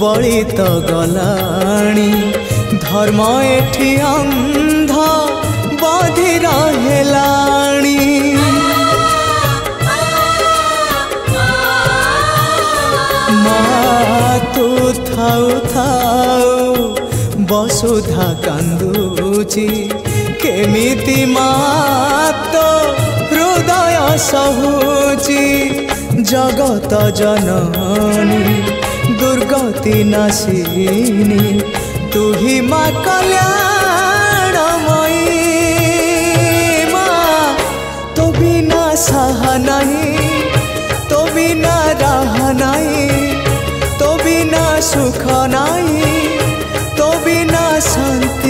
बळी तो गलाणी धर्म एठी अंध बधिर हेलाणी तू थाउ थाउ वसुधा कांदुची केमिति तो हृदय सहुची जगत जननी दुर्गति नाशिनी तू ही माँ कल्याणमयी माँ तो बिना सहा नहीं तो बिना राह नहीं तो बिना सुख नहीं तो बिना शांति